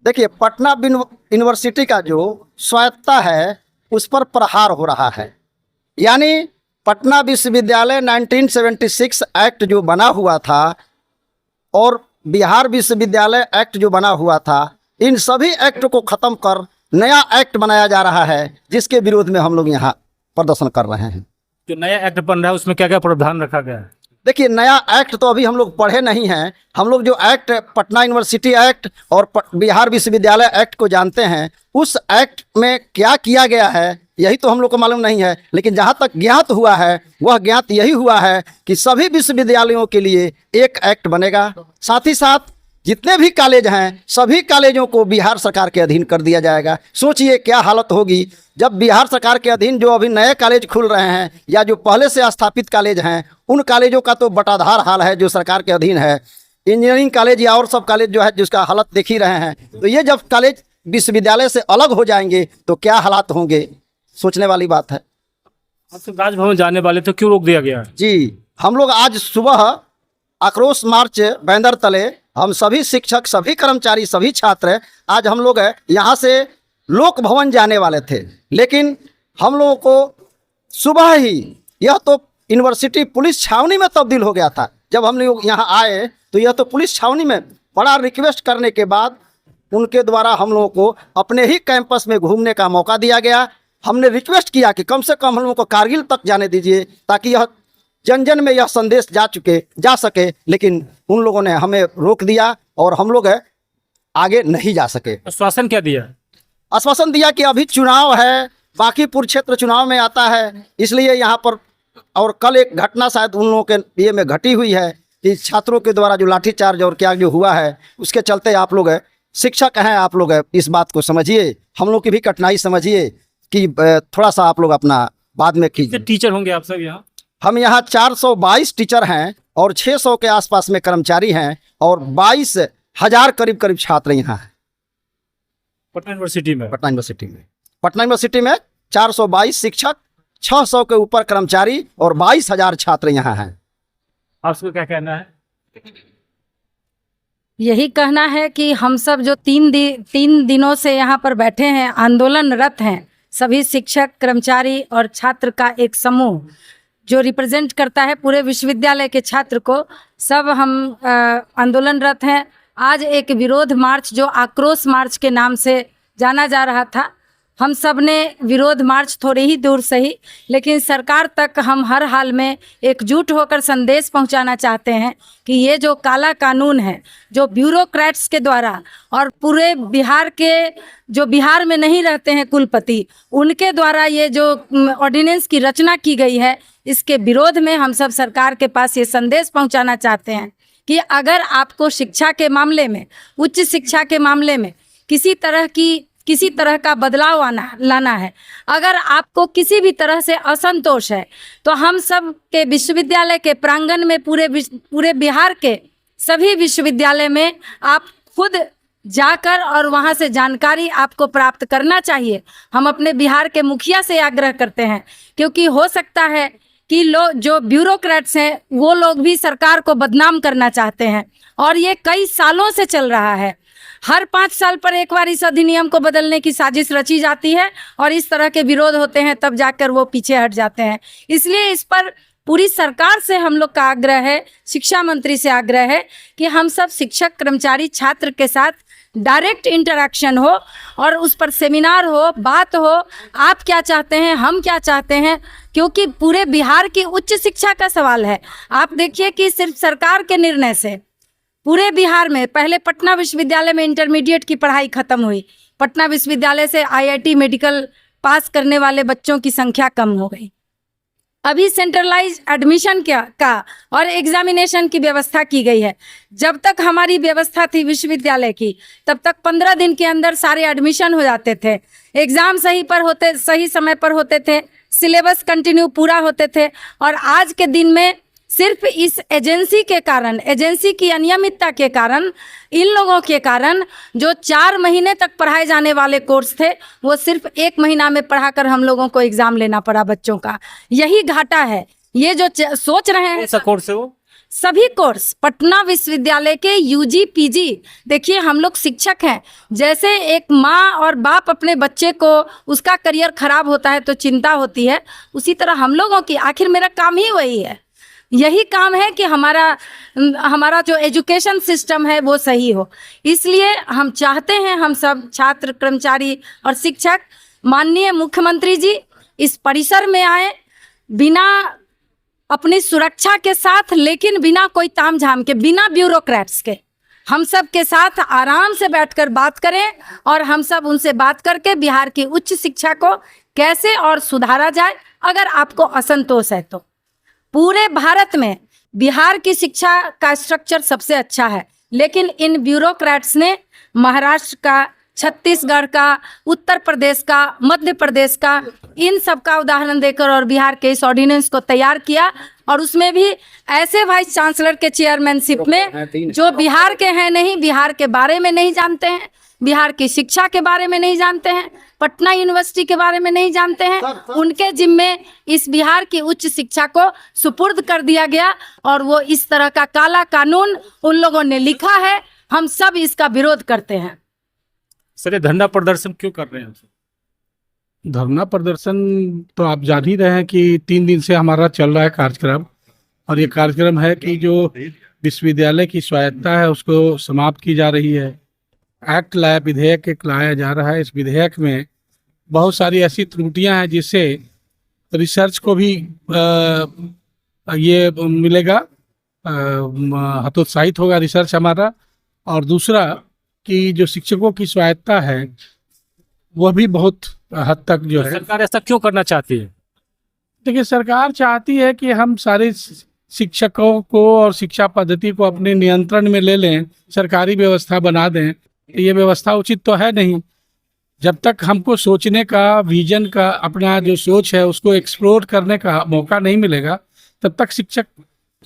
देखिए, पटना यूनिवर्सिटी का जो स्वायत्तता है उस पर प्रहार हो रहा है। यानी पटना विश्वविद्यालय 1976 एक्ट जो बना हुआ था और बिहार विश्वविद्यालय एक्ट जो बना हुआ था, इन सभी एक्ट को ख़त्म कर नया एक्ट बनाया जा रहा है, जिसके विरोध में हम लोग यहाँ प्रदर्शन कर रहे हैं। जो नया एक्ट बन रहा है उसमें क्या क्या प्रावधान रखा गया है? देखिए, नया एक्ट तो अभी हम लोग पढ़े नहीं हैं। हम लोग जो एक्ट पटना यूनिवर्सिटी एक्ट और बिहार विश्वविद्यालय एक्ट को जानते हैं, उस एक्ट में क्या किया गया है यही तो हम लोग को मालूम नहीं है। लेकिन जहाँ तक ज्ञात हुआ है वह ज्ञात यही हुआ है कि सभी विश्वविद्यालयों के लिए एक एक्ट बनेगा। साथ ही साथ जितने भी कॉलेज हैं सभी कॉलेजों को बिहार सरकार के अधीन कर दिया जाएगा। सोचिए क्या हालत होगी जब बिहार सरकार के अधीन जो अभी नए कॉलेज खुल रहे हैं या जो पहले से स्थापित कॉलेज हैं, उन कॉलेजों का तो बटाधार हाल है जो सरकार के अधीन है। इंजीनियरिंग कॉलेज या और सब कॉलेज जो है जिसका हालत देख ही रहे हैं, तो ये जब कॉलेज विश्वविद्यालय से अलग हो जाएंगे तो क्या हालात होंगे, सोचने वाली बात है। आप तो राजभवन जाने वाले तो क्यों रोक दिया गया है? जी, हम लोग आज सुबह आक्रोश मार्च बैनर तले हम सभी शिक्षक, सभी कर्मचारी, सभी छात्र आज हम लोग यहाँ से लोक भवन जाने वाले थे, लेकिन हम लोगों को सुबह ही यह तो यूनिवर्सिटी पुलिस छावनी में तब्दील हो गया था। जब हम लोग यहाँ आए तो यह तो पुलिस छावनी में बड़ा रिक्वेस्ट करने के बाद उनके द्वारा हम लोगों को अपने ही कैंपस में घूमने का मौका दिया गया। हमने रिक्वेस्ट किया कि कम से कम हम लोगों को कारगिल तक जाने दीजिए ताकि यह जन जन में यह संदेश जा सके, लेकिन उन लोगों ने हमें रोक दिया और हम लोग आगे नहीं जा सके। आश्वासन क्या दिया? आश्वासन दिया कि अभी चुनाव है, बांकीपुर क्षेत्र चुनाव में आता है, इसलिए यहाँ पर, और कल एक घटना शायद उन लोगों के ये में घटी हुई है कि छात्रों के द्वारा जो लाठीचार्ज और क्या जो हुआ है उसके चलते आप लोग शिक्षक हैं, आप लोग इस बात को समझिए, हम लोग की भी कठिनाई समझिए कि थोड़ा सा आप लोग अपना बाद में कीजिए। टीचर होंगे आप सब यहाँ? हम यहाँ 422 टीचर हैं और 600 के आसपास में कर्मचारी हैं और 22,000 करीब छात्र यहाँ हैं पटना यूनिवर्सिटी में। पटना यूनिवर्सिटी में 422 शिक्षक, 600 के ऊपर कर्मचारी और 22,000 छात्र यहाँ हैं। आपको क्या कहना है? यही कहना है कि हम सब जो तीन दिनों से यहाँ पर बैठे हैं, आंदोलनरत हैं, सभी शिक्षक, कर्मचारी और छात्र का एक समूह जो रिप्रेजेंट करता है पूरे विश्वविद्यालय के छात्र को, सब हम आंदोलनरत हैं। आज एक विरोध मार्च जो आक्रोश मार्च के नाम से जाना जा रहा था, हम सब ने विरोध मार्च थोड़ी ही दूर सही, लेकिन सरकार तक हम हर हाल में एकजुट होकर संदेश पहुंचाना चाहते हैं कि ये जो काला कानून है, जो ब्यूरोक्रेट्स के द्वारा और पूरे बिहार के जो बिहार में नहीं रहते हैं कुलपति, उनके द्वारा ये जो ऑर्डिनेंस की रचना की गई है, इसके विरोध में हम सब सरकार के पास ये संदेश पहुंचाना चाहते हैं कि अगर आपको शिक्षा के मामले में, उच्च शिक्षा के मामले में किसी तरह का बदलाव लाना है, अगर आपको किसी भी तरह से असंतोष है, तो हम सब के विश्वविद्यालय के प्रांगण में पूरे बिहार के सभी विश्वविद्यालय में आप खुद जाकर और वहां से जानकारी आपको प्राप्त करना चाहिए। हम अपने बिहार के मुखिया से आग्रह करते हैं, क्योंकि हो सकता है कि जो ब्यूरोक्रेट्स हैं वो लोग भी सरकार को बदनाम करना चाहते हैं, और ये कई सालों से चल रहा है। हर 5 साल पर एक बार इस अधिनियम को बदलने की साजिश रची जाती है और इस तरह के विरोध होते हैं, तब जाकर वो पीछे हट जाते हैं। इसलिए इस पर पूरी सरकार से हम लोग का आग्रह है, शिक्षा मंत्री से आग्रह है कि हम सब शिक्षक, कर्मचारी, छात्र के साथ डायरेक्ट इंटरेक्शन हो और उस पर सेमिनार हो, बात हो, आप क्या चाहते हैं, हम क्या चाहते हैं, क्योंकि पूरे बिहार की उच्च शिक्षा का सवाल है। आप देखिए कि सिर्फ सरकार के निर्णय से पूरे बिहार में पहले पटना विश्वविद्यालय में इंटरमीडिएट की पढ़ाई खत्म हुई, पटना विश्वविद्यालय से IIT मेडिकल पास करने वाले बच्चों की संख्या कम हो गई। अभी सेंट्रलाइज एडमिशन का और एग्जामिनेशन की व्यवस्था की गई है। जब तक हमारी व्यवस्था थी विश्वविद्यालय की, तब तक 15 दिन के अंदर सारे एडमिशन हो जाते थे, एग्ज़ाम सही समय पर होते थे, सिलेबस कंटिन्यू पूरा होते थे। और आज के दिन में सिर्फ इस एजेंसी के कारण, एजेंसी की अनियमितता के कारण, इन लोगों के कारण जो 4 महीने तक पढ़ाए जाने वाले कोर्स थे वो सिर्फ 1 महीना में पढ़ाकर हम लोगों को एग्ज़ाम लेना पड़ा बच्चों का। यही घाटा है। ये जो सोच रहे हैं, कौन सा कोर्स है वो? सभी कोर्स पटना विश्वविद्यालय के यूजी पीजी। देखिए हम लोग शिक्षक हैं, जैसे एक माँ और बाप अपने बच्चे को उसका करियर खराब होता है तो चिंता होती है, उसी तरह हम लोगों की, आखिर मेरा काम ही वही है, यही काम है कि हमारा जो एजुकेशन सिस्टम है वो सही हो। इसलिए हम चाहते हैं, हम सब छात्र, कर्मचारी और शिक्षक, माननीय मुख्यमंत्री जी इस परिसर में आए, बिना अपनी सुरक्षा के साथ, लेकिन बिना कोई तामझाम के, बिना ब्यूरोक्रेट्स के, हम सब के साथ आराम से बैठकर बात करें और हम सब उनसे बात करके बिहार की उच्च शिक्षा को कैसे और सुधारा जाए। अगर आपको असंतोष है तो पूरे भारत में बिहार की शिक्षा का स्ट्रक्चर सबसे अच्छा है, लेकिन इन ब्यूरोक्रेट्स ने महाराष्ट्र का, छत्तीसगढ़ का, उत्तर प्रदेश का, मध्य प्रदेश का, इन सब का उदाहरण देकर और बिहार के इस ऑर्डिनेंस को तैयार किया, और उसमें भी ऐसे वाइस चांसलर के चेयरमैनशिप में जो बिहार के हैं नहीं, बिहार के बारे में नहीं जानते हैं, बिहार की शिक्षा के बारे में नहीं जानते हैं, पटना यूनिवर्सिटी के बारे में नहीं जानते हैं, उनके जिम्मे इस बिहार की उच्च शिक्षा को सुपुर्द कर दिया गया, और वो इस तरह का काला कानून उन लोगों ने लिखा है। हम सब इसका विरोध करते हैं। सर ये धरना प्रदर्शन क्यों कर रहे हैं? धरना प्रदर्शन तो आप जान ही रहे हैं कि 3 दिन से हमारा चल रहा है कार्यक्रम, और ये कार्यक्रम है कि जो विश्वविद्यालय की स्वायत्तता है उसको समाप्त की जा रही है। एक्ट लाया, विधेयक एक लाया जा रहा है। इस विधेयक में बहुत सारी ऐसी त्रुटियां हैं जिससे रिसर्च को भी ये मिलेगा, हतोत्साहित होगा रिसर्च हमारा, और दूसरा कि जो शिक्षकों की स्वायत्तता है वह भी बहुत हद तक जो है। सरकार ऐसा क्यों करना चाहती है? देखिए, सरकार चाहती है कि हम सारे शिक्षकों को और शिक्षा पद्धति को अपने नियंत्रण में ले लें, सरकारी व्यवस्था बना दें। ये व्यवस्था उचित तो है नहीं। जब तक हमको सोचने का, विजन का, अपना जो सोच है उसको एक्सप्लोर करने का मौका नहीं मिलेगा, तब तक शिक्षक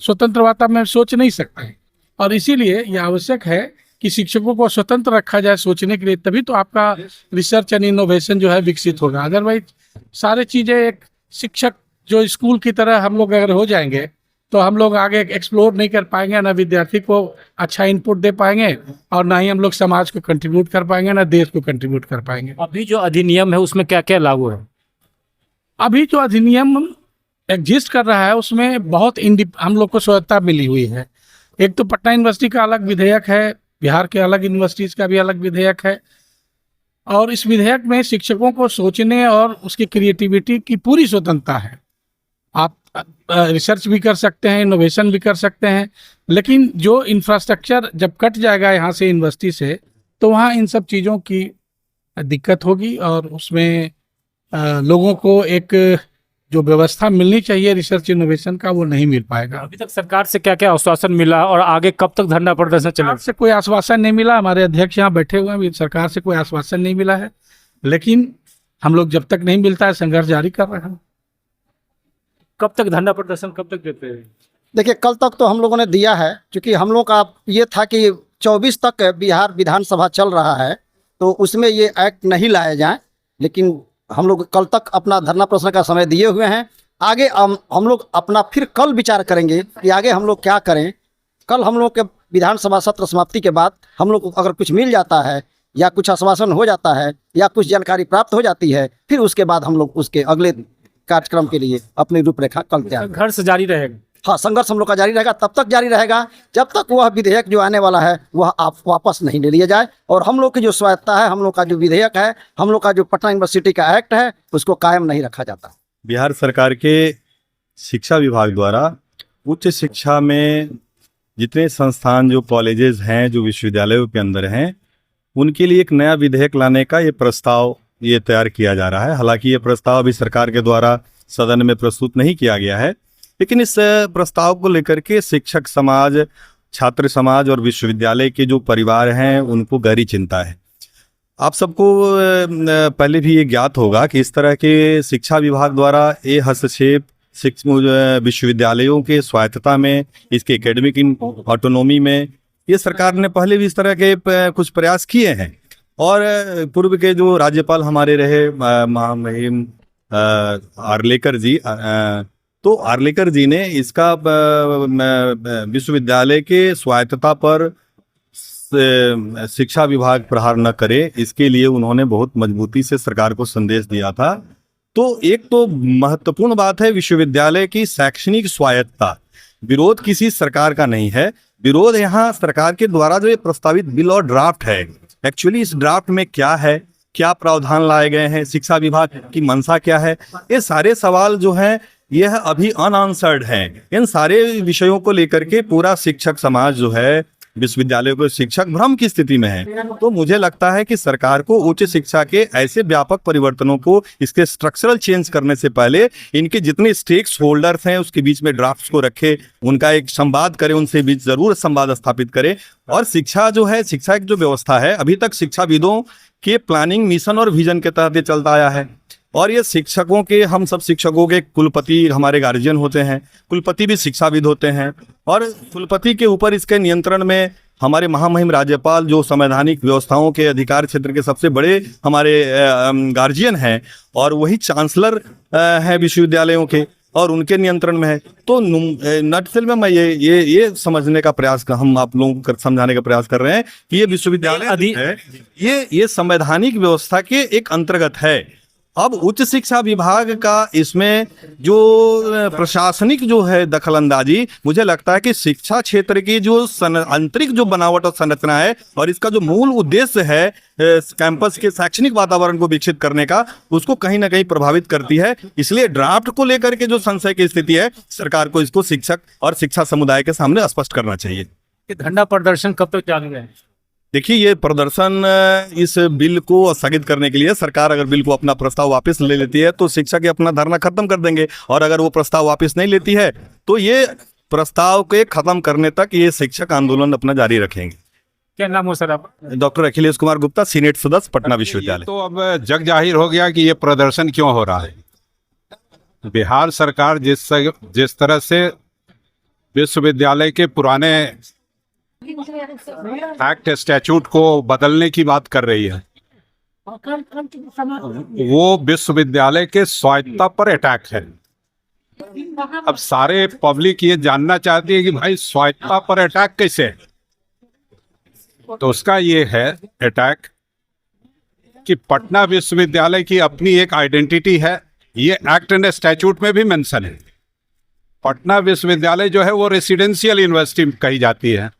स्वतंत्र वातावरण में सोच नहीं सकते। और इसीलिए ये आवश्यक है कि शिक्षकों को स्वतंत्र रखा जाए सोचने के लिए, तभी तो आपका रिसर्च एंड इनोवेशन जो है विकसित होगा। अदरवाइज सारे चीज़ें एक शिक्षक जो स्कूल की तरह हम लोग अगर हो जाएंगे तो हम लोग आगे एक्सप्लोर नहीं कर पाएंगे, ना विद्यार्थी को अच्छा इनपुट दे पाएंगे, और ना ही हम लोग समाज को कंट्रीब्यूट कर पाएंगे, ना देश को कंट्रीब्यूट कर पाएंगे। अभी जो अधिनियम है उसमें क्या क्या लागू है? अभी जो अधिनियम एग्जिस्ट कर रहा है उसमें बहुत हम लोग को स्वतंत्रता मिली हुई है। एक तो पटना यूनिवर्सिटी का अलग विधेयक है, बिहार के अलग यूनिवर्सिटीज़ का भी अलग विधेयक है, और इस विधेयक में शिक्षकों को सोचने और उसकी क्रिएटिविटी की पूरी स्वतंत्रता है। आप रिसर्च भी कर सकते हैं, इनोवेशन भी कर सकते हैं, लेकिन जो इंफ्रास्ट्रक्चर जब कट जाएगा यहाँ से यूनिवर्सिटी से, तो वहाँ इन सब चीज़ों की दिक्कत होगी, और उसमें लोगों को एक जो व्यवस्था मिलनी चाहिए रिसर्च इनोवेशन का, वो नहीं मिल पाएगा। अभी तक सरकार से क्या क्या आश्वासन मिला और आगे कब तक धरना प्रदर्शन चलेगा? सरकार से कोई आश्वासन नहीं मिला। हमारे अध्यक्ष यहाँ बैठे हुए हैं, सरकार से कोई आश्वासन नहीं मिला है, लेकिन हम लोग जब तक नहीं मिलता है संघर्ष जारी कर रहे हैं। कब तक धरना प्रदर्शन कब तक देते हैं? देखिए, कल तक तो हम लोगों ने दिया है, क्योंकि हम लोग का ये था कि 24 तक बिहार विधानसभा चल रहा है, तो उसमें ये एक्ट नहीं लाए जाएं, लेकिन हम लोग कल तक अपना धरना प्रदर्शन का समय दिए हुए हैं। आगे हम लोग अपना फिर कल विचार करेंगे कि आगे हम लोग क्या करें। कल हम लोग के विधानसभा सत्र समाप्ति के बाद हम लोग को अगर कुछ मिल जाता है, या कुछ आश्वासन हो जाता है, या कुछ जानकारी प्राप्त हो जाती है, फिर उसके बाद हम लोग उसके अगले कार्यक्रम के लिए अपनी रूपरेखा कल तैयार। संघर्ष जारी रहेगा? हाँ, संघर्ष हम लोग का जारी रहेगा, तब तक जारी रहेगा जब तक वह विधेयक जो आने वाला है वह आप वापस नहीं ले लिया जाए, और हम लोग की जो स्वायत्तता है, हम लोग का जो विधेयक है, हम लोग का जो पटना यूनिवर्सिटी का एक्ट है, उसको कायम नहीं रखा जाता। बिहार सरकार के शिक्षा विभाग द्वारा उच्च शिक्षा में जितने संस्थान, जो कॉलेजेस हैं, जो विश्वविद्यालयों के अंदर हैं, उनके लिए एक नया विधेयक लाने का ये प्रस्ताव ये तैयार किया जा रहा है। हालांकि ये प्रस्ताव अभी सरकार के द्वारा सदन में प्रस्तुत नहीं किया गया है, लेकिन इस प्रस्ताव को लेकर के शिक्षक समाज, छात्र समाज और विश्वविद्यालय के जो परिवार हैं उनको गहरी चिंता है। आप सबको पहले भी ये ज्ञात होगा कि इस तरह के शिक्षा विभाग द्वारा ये हस्तक्षेप विश्वविद्यालयों के स्वायत्तता में, इसके एकेडमिक ऑटोनॉमी में, ये सरकार ने पहले भी इस तरह के कुछ प्रयास किए हैं। और पूर्व के जो राज्यपाल हमारे रहे महामहिम आर्लेकर जी, तो तो आर्लेकर जी ने इसका विश्वविद्यालय के स्वायत्तता पर शिक्षा विभाग प्रहार न करे, इसके लिए उन्होंने बहुत मजबूती से सरकार को संदेश दिया था। तो एक तो महत्वपूर्ण बात है विश्वविद्यालय की शैक्षणिक स्वायत्तता। विरोध किसी सरकार का नहीं है, विरोध यहाँ सरकार के द्वारा जो ये प्रस्तावित बिल और ड्राफ्ट है, एक्चुअली इस ड्राफ्ट में क्या है, क्या प्रावधान लाए गए हैं, शिक्षा विभाग की मंशा क्या है, ये सारे सवाल जो हैं यह अभी अनआंसर्ड हैं। इन सारे विषयों को लेकर के पूरा शिक्षक समाज जो है, विश्वविद्यालयों के शिक्षक भ्रम की स्थिति में है। तो मुझे लगता है कि सरकार को उच्च शिक्षा के ऐसे व्यापक परिवर्तनों को, इसके स्ट्रक्चरल चेंज करने से पहले इनके जितने स्टेक्स होल्डर्स हैं उसके बीच में ड्राफ्ट्स को रखे, उनका एक संवाद करे, उनसे बीच जरूर संवाद स्थापित करे। और शिक्षा जो है, शिक्षा की जो व्यवस्था है, अभी तक शिक्षाविदों के प्लानिंग, मिशन और विजन के तहत ये चलता आया है। और ये शिक्षकों के, हम सब शिक्षकों के कुलपति हमारे गार्जियन होते हैं, कुलपति भी शिक्षाविद होते हैं, और कुलपति के ऊपर इसके नियंत्रण में हमारे महामहिम राज्यपाल जो संवैधानिक व्यवस्थाओं के अधिकार क्षेत्र के सबसे बड़े हमारे गार्जियन हैं, और वही चांसलर हैं विश्वविद्यालयों के, और उनके नियंत्रण में है। तो नटसेल में मैं ये समझने का प्रयास, हम आप लोगों को समझाने का प्रयास कर रहे हैं कि ये विश्वविद्यालय है, ये संवैधानिक व्यवस्था के एक अंतर्गत है। अब उच्च शिक्षा विभाग का इसमें जो प्रशासनिक जो है दखलंदाजी, मुझे लगता है कि शिक्षा क्षेत्र की जो आंतरिक जो बनावट और संरचना है, और इसका जो मूल उद्देश्य है कैंपस के शैक्षणिक वातावरण को विकसित करने का, उसको कहीं ना कहीं प्रभावित करती है। इसलिए ड्राफ्ट को लेकर के जो संशय की स्थिति है, सरकार को इसको शिक्षक और शिक्षा समुदाय के सामने स्पष्ट करना चाहिए। धरना प्रदर्शन कब तक चालू है? देखिए, ये प्रदर्शन इस बिल को स्थगित करने के लिए, सरकार अगर बिल को अपना प्रस्ताव वापस ले लेती है तो शिक्षक अपना धरना खत्म कर देंगे, और अगर वो प्रस्ताव वापस नहीं लेती है तो ये प्रस्ताव के खत्म करने तक ये शिक्षक आंदोलन अपना जारी रखेंगे। क्या नाम हो सर आप? डॉक्टर अखिलेश कुमार गुप्ता, सीनेट सदस्य, पटना विश्वविद्यालय। तो अब जग जाहिर हो गया कि ये प्रदर्शन क्यों हो रहा है। बिहार सरकार जिस तरह से विश्वविद्यालय के पुराने एक्ट स्टैट्यूट को बदलने की बात कर रही है, वो विश्वविद्यालय के स्वायत्तता पर अटैक है। अब सारे पब्लिक ये जानना चाहती है कि भाई स्वायत्तता पर अटैक कैसे है। तो उसका ये है अटैक कि पटना विश्वविद्यालय की अपनी एक आइडेंटिटी है, ये एक्ट एंड स्टैट्यूट में भी मेंशन है। पटना विश्वविद्यालय जो है वो रेसिडेंशियल यूनिवर्सिटी कही जाती है,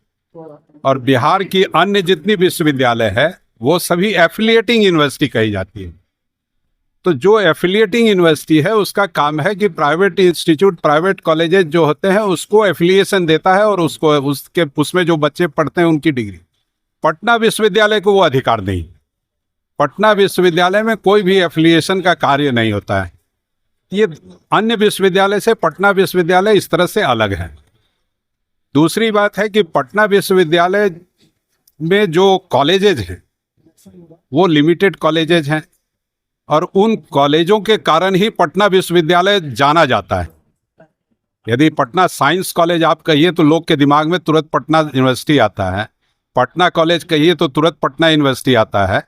और बिहार की अन्य जितनी विश्वविद्यालय है वो सभी एफिलिएटिंग यूनिवर्सिटी कही जाती है। तो जो एफिलिएटिंग यूनिवर्सिटी है उसका काम है कि प्राइवेट इंस्टीट्यूट, प्राइवेट कॉलेजेस जो होते हैं उसको एफिलिएशन देता है, और उसमें जो बच्चे पढ़ते हैं उनकी डिग्री। पटना विश्वविद्यालय को वो अधिकार नहीं। पटना विश्वविद्यालय में कोई भी एफिलिएशन का कार्य नहीं होता है। ये अन्य विश्वविद्यालय से पटना विश्वविद्यालय इस तरह से अलग है। दूसरी बात है कि पटना विश्वविद्यालय में जो कॉलेजेज हैं वो लिमिटेड कॉलेजेज हैं, और उन कॉलेजों के कारण ही पटना विश्वविद्यालय जाना जाता है। यदि पटना साइंस कॉलेज आप कहिए तो लोग के दिमाग में तुरंत पटना यूनिवर्सिटी आता है, पटना कॉलेज कहिए तो तुरंत पटना यूनिवर्सिटी आता है।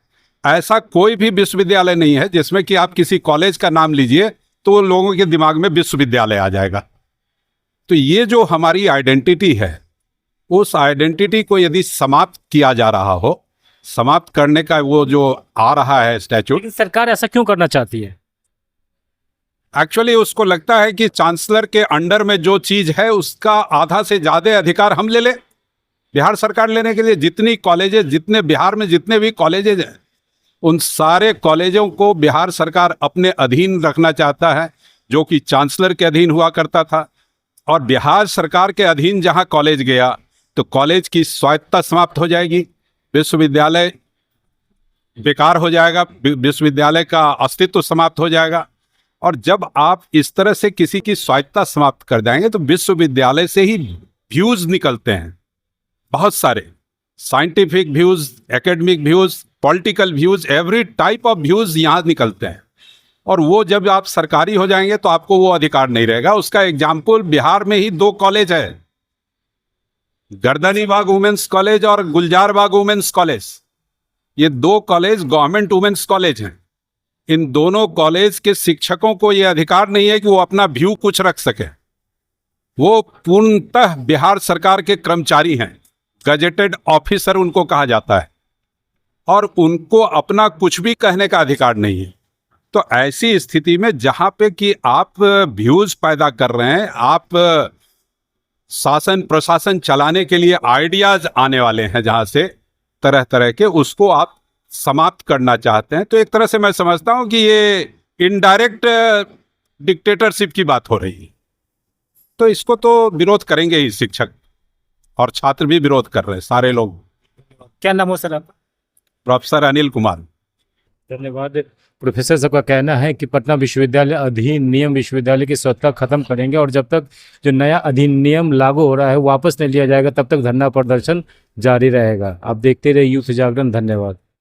ऐसा कोई भी विश्वविद्यालय नहीं है जिसमें कि आप किसी कॉलेज का नाम लीजिए तो लोगों के दिमाग में विश्वविद्यालय आ जाएगा। तो ये जो हमारी आइडेंटिटी है, उस आइडेंटिटी को यदि समाप्त किया जा रहा हो, समाप्त करने का वो जो आ रहा है स्टैट्यूट, सरकार ऐसा क्यों करना चाहती है? एक्चुअली उसको लगता है कि चांसलर के अंडर में जो चीज है उसका आधा से ज्यादा अधिकार हम ले ले। बिहार सरकार लेने के लिए जितनी कॉलेजेस, जितने बिहार में जितने भी कॉलेजेस हैं, उन सारे कॉलेजों को बिहार सरकार अपने अधीन रखना चाहता है, जो कि चांसलर के अधीन हुआ करता था। और बिहार सरकार के अधीन जहां कॉलेज गया तो कॉलेज की स्वायत्तता समाप्त हो जाएगी, विश्वविद्यालय बेकार हो जाएगा, विश्वविद्यालय का अस्तित्व समाप्त हो जाएगा। और जब आप इस तरह से किसी की स्वायत्तता समाप्त कर देंगे तो विश्वविद्यालय से ही व्यूज निकलते हैं, बहुत सारे scientific views, academic views, political views, every type of views यहाँ निकलते हैं। और वो जब आप सरकारी हो जाएंगे तो आपको वो अधिकार नहीं रहेगा। उसका एग्जाम्पल बिहार में ही 2 कॉलेज है, गर्दनी बाग वुमेन्स कॉलेज और गुलजार बाग वुमेन्स कॉलेज। ये 2 कॉलेज गवर्नमेंट वुमेन्स कॉलेज हैं, इन दोनों कॉलेज के शिक्षकों को ये अधिकार नहीं है कि वो अपना व्यू कुछ रख सके। वो पूर्णतः बिहार सरकार के कर्मचारी हैं, गजेटेड ऑफिसर उनको कहा जाता है, और उनको अपना कुछ भी कहने का अधिकार नहीं है। तो ऐसी स्थिति में जहां पे कि आप व्यूज पैदा कर रहे हैं, आप शासन प्रशासन चलाने के लिए आइडियाज आने वाले हैं जहां से तरह तरह के, उसको आप समाप्त करना चाहते हैं, तो एक तरह से मैं समझता हूं कि ये इनडायरेक्ट डिक्टेटरशिप की बात हो रही है। तो इसको तो विरोध करेंगे ही, शिक्षक और छात्र भी विरोध कर रहे हैं, सारे लोग। क्या नाम हो सर आपका? प्रोफेसर अनिल कुमार। धन्यवाद। प्रोफेसर साहब का कहना है कि पटना विश्वविद्यालय अधिनियम विश्वविद्यालय की स्वतंत्रता खत्म करेंगे, और जब तक जो नया अधिनियम लागू हो रहा है वापस नहीं लिया जाएगा तब तक धरना प्रदर्शन जारी रहेगा। आप देखते रहिए यूथ जागरण। धन्यवाद।